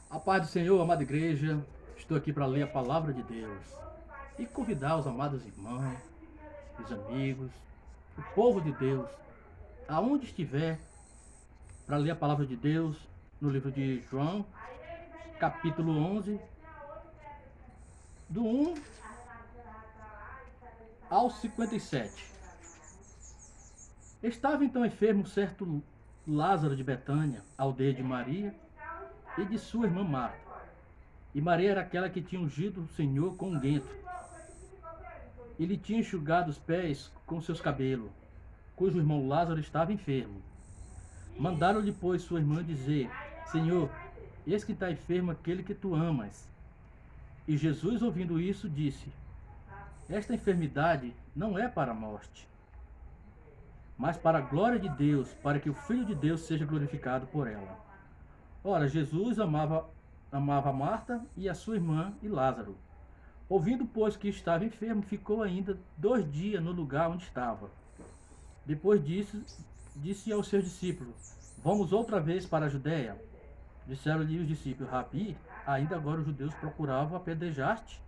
A paz do Senhor, amada igreja, estou aqui para ler a palavra de Deus e convidar os amados irmãos, os amigos, o povo de Deus, aonde estiver, para ler a palavra de Deus no livro de João, capítulo 11, do 1 ao 57. Estava então enfermo certo Lázaro de Betânia, aldeia de Maria e de sua irmã Marta. E Maria era aquela que tinha ungido o Senhor com unguento e lhe tinha enxugado os pés com seus cabelos, cujo irmão Lázaro estava enfermo. Mandaram-lhe, pois, sua irmã dizer: Senhor, eis que está enfermo aquele que tu amas. E Jesus, ouvindo isso, disse: Esta enfermidade não é para a morte, mas para a glória de Deus, para que o Filho de Deus seja glorificado por ela. Ora, Jesus amava Marta e a sua irmã e Lázaro. Ouvindo, pois, que estava enfermo, ficou ainda 2 dias no lugar onde estava. Depois disso, disse aos seus discípulos: Vamos outra vez para a Judéia. Disseram-lhe os discípulos: Rabi, ainda agora os judeus procuravam apedrejar-te,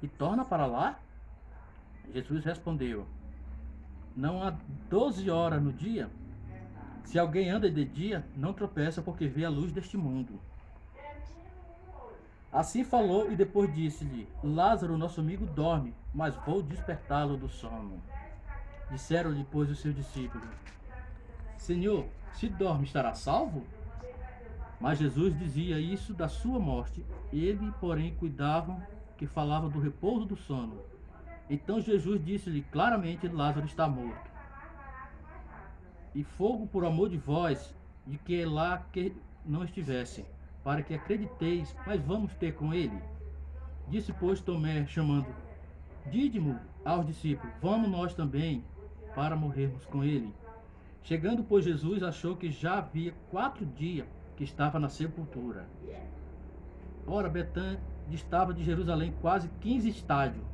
e torna para lá? Jesus respondeu: Não há 12 horas no dia? Se alguém anda de dia, não tropeça, porque vê a luz deste mundo. Assim falou e depois disse-lhe: Lázaro, nosso amigo, dorme, mas vou despertá-lo do sono. Disseram-lhe, pois, os seus discípulos: Senhor, se dorme, estará salvo? Mas Jesus dizia isso da sua morte. Ele, porém, cuidavam que falava do repouso do sono. Então Jesus disse-lhe claramente: Lázaro está morto. E fogo por amor de vós, de que é lá que não estivesse, para que acrediteis, mas vamos ter com ele. Disse, pois, Tomé, chamando Dídimo aos discípulos: Vamos nós também, para morrermos com ele. Chegando, pois, Jesus achou que já havia 4 dias que estava na sepultura. Ora, Betânia distava de Jerusalém quase 15 estádios,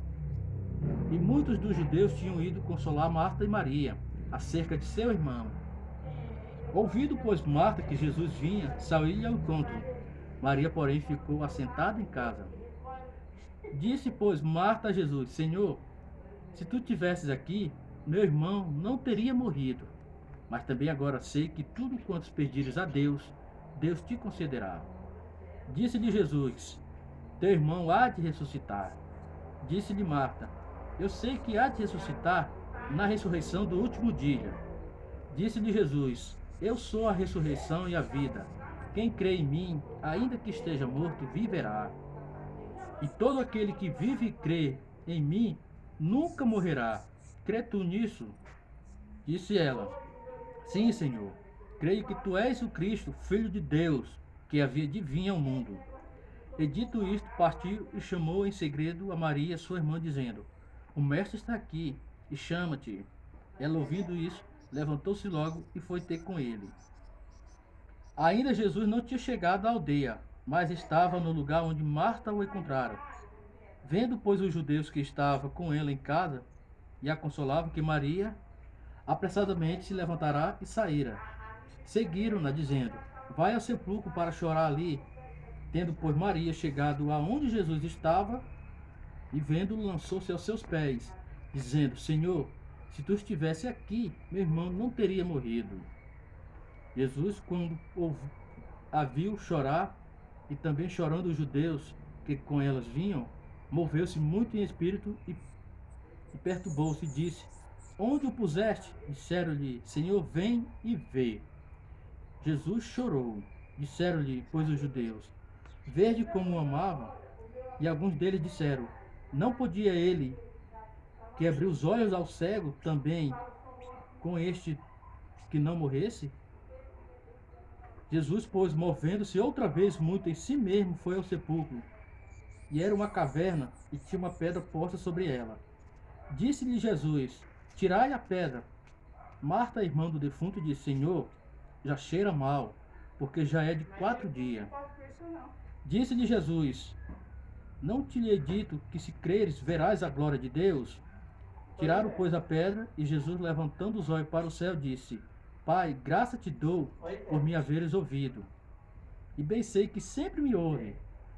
e muitos dos judeus tinham ido consolar Marta e Maria acerca de seu irmão. Ouvindo, pois, Marta que Jesus vinha, saiu-lhe ao encontro. Maria, porém, ficou assentada em casa. Disse, pois, Marta a Jesus: Senhor, se tu tivesses aqui, meu irmão não teria morrido. Mas também agora sei que tudo quanto pedires a Deus, Deus te concederá. Disse-lhe Jesus: Teu irmão há de ressuscitar. Disse-lhe Marta: Eu sei que há de ressuscitar na ressurreição do último dia. Disse-lhe Jesus: Eu sou a ressurreição e a vida. Quem crê em mim, ainda que esteja morto, viverá. E todo aquele que vive e crê em mim, nunca morrerá. Crê tu nisso? Disse ela: Sim, Senhor. Creio que tu és o Cristo, Filho de Deus, que havia de vir ao mundo. E dito isto, partiu e chamou em segredo a Maria, sua irmã, dizendo: O mestre está aqui e chama-te. Ela, ouvindo isso, levantou-se logo e foi ter com ele. Ainda Jesus não tinha chegado à aldeia, mas estava no lugar onde Marta o encontrara. Vendo, pois, os judeus que estavam com ela em casa e a consolavam, que Maria apressadamente se levantará e saíra. Seguiram-na, dizendo: Vai ao sepulcro para chorar ali. Tendo, pois, Maria chegado aonde Jesus estava, e vendo-o, lançou-se aos seus pés, dizendo: Senhor, se tu estivesse aqui, meu irmão não teria morrido. Jesus, quando a viu chorar, e também chorando os judeus que com elas vinham, moveu-se muito em espírito e perturbou-se, e disse: Onde o puseste? Disseram-lhe: Senhor, vem e vê. Jesus chorou. Disseram-lhe, pois, os judeus: Vede como o amava? E alguns deles disseram: Não podia ele, que abriu os olhos ao cego, também com este que não morresse? Jesus, pois, movendo-se outra vez muito em si mesmo, foi ao sepulcro. E era uma caverna, e tinha uma pedra posta sobre ela. Disse-lhe Jesus: Tirai a pedra. Marta, irmã do defunto, disse: Senhor, já cheira mal, porque já é de 4 dias. Disse-lhe Jesus: Não te lhe dito que, se creres, verás a glória de Deus? Tiraram, pois, a pedra, e Jesus, levantando os olhos para o céu, disse: Pai, graça te dou por me haveres ouvido. e bem sei que sempre me ouve.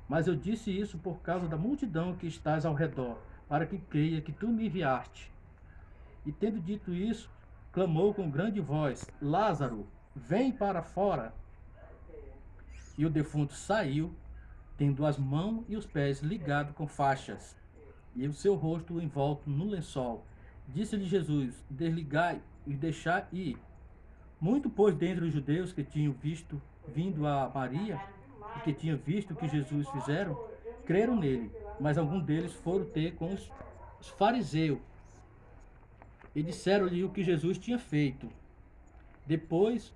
Mas eu disse isso por causa da multidão que estás ao redor, para que creia que tu me enviaste. E tendo dito isso, clamou com grande voz: Lázaro, vem para fora. E o defunto saiu, tendo as mãos e os pés ligados com faixas, e o seu rosto envolto no lençol. Disse-lhe Jesus: Desligai e deixai ir. Muito, pois, dentre os judeus que tinham visto vindo a Maria e que tinham visto o que Jesus fizeram, creram nele. Mas alguns deles foram ter com os fariseus e disseram-lhe o que Jesus tinha feito. Depois,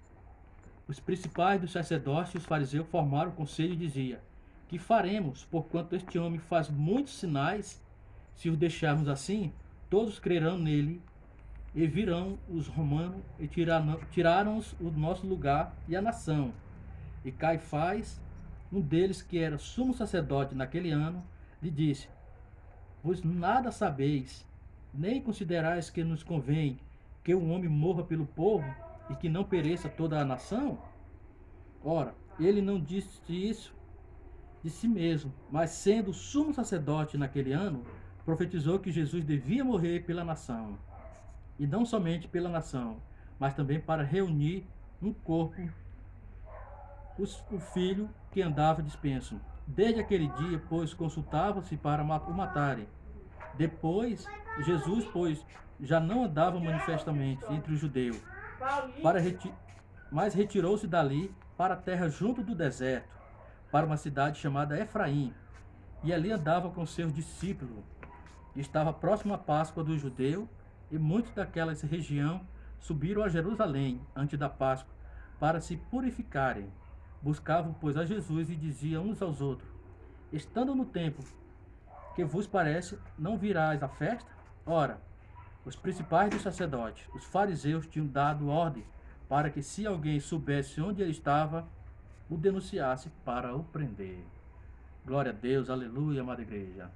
os principais dos sacerdotes e os fariseus formaram o conselho e diziam: Que faremos, porquanto este homem faz muitos sinais? Se os deixarmos assim, todos crerão nele e virão os romanos e tiraram-nos o nosso lugar e a nação. E Caifás, um deles que era sumo sacerdote naquele ano, lhe disse: Pois nada sabeis, nem considerais que nos convém que um homem morra pelo povo e que não pereça toda a nação? Ora, ele não disse isso de si mesmo, mas sendo sumo sacerdote naquele ano, profetizou que Jesus devia morrer pela nação. E não somente pela nação, mas também para reunir um corpo o filho que andava dispenso. Desde aquele dia, pois, consultava-se para o matarem. Depois, Jesus, pois, já não andava manifestamente entre os judeus, mas retirou-se dali para a terra junto do deserto, para uma cidade chamada Efraim, e ali andava com seus discípulos. Estava próximo à Páscoa dos judeus, e muitos daquela região subiram a Jerusalém antes da Páscoa para se purificarem. Buscavam, pois, a Jesus e diziam uns aos outros: Estando no templo, que vos parece, não virás à festa? Ora, os principais dos sacerdotes, os fariseus, tinham dado ordem para que, se alguém soubesse onde ele estava, o denunciasse para o prender. Glória a Deus, aleluia, amada igreja.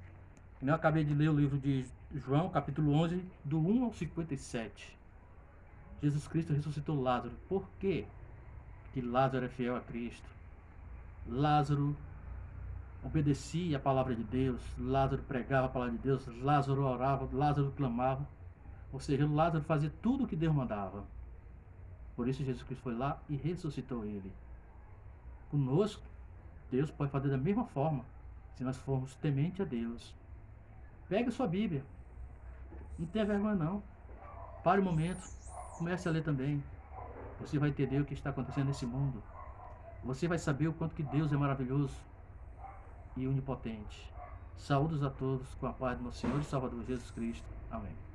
Eu acabei de ler o livro de João, capítulo 11, do 1 ao 57. Jesus Cristo ressuscitou Lázaro. Por quê que Lázaro é fiel a Cristo? Lázaro obedecia a palavra de Deus, Lázaro pregava a palavra de Deus, Lázaro orava, Lázaro clamava. Ou seja, Lázaro fazia tudo o que Deus mandava. Por isso Jesus Cristo foi lá e ressuscitou ele. Conosco, Deus pode fazer da mesma forma, se nós formos temente a Deus. Pegue a sua Bíblia. Não tenha vergonha não. Pare um momento. Comece a ler também. Você vai entender o que está acontecendo nesse mundo. Você vai saber o quanto que Deus é maravilhoso e onipotente. Saúdos a todos com a paz do nosso Senhor e Salvador Jesus Cristo. Amém.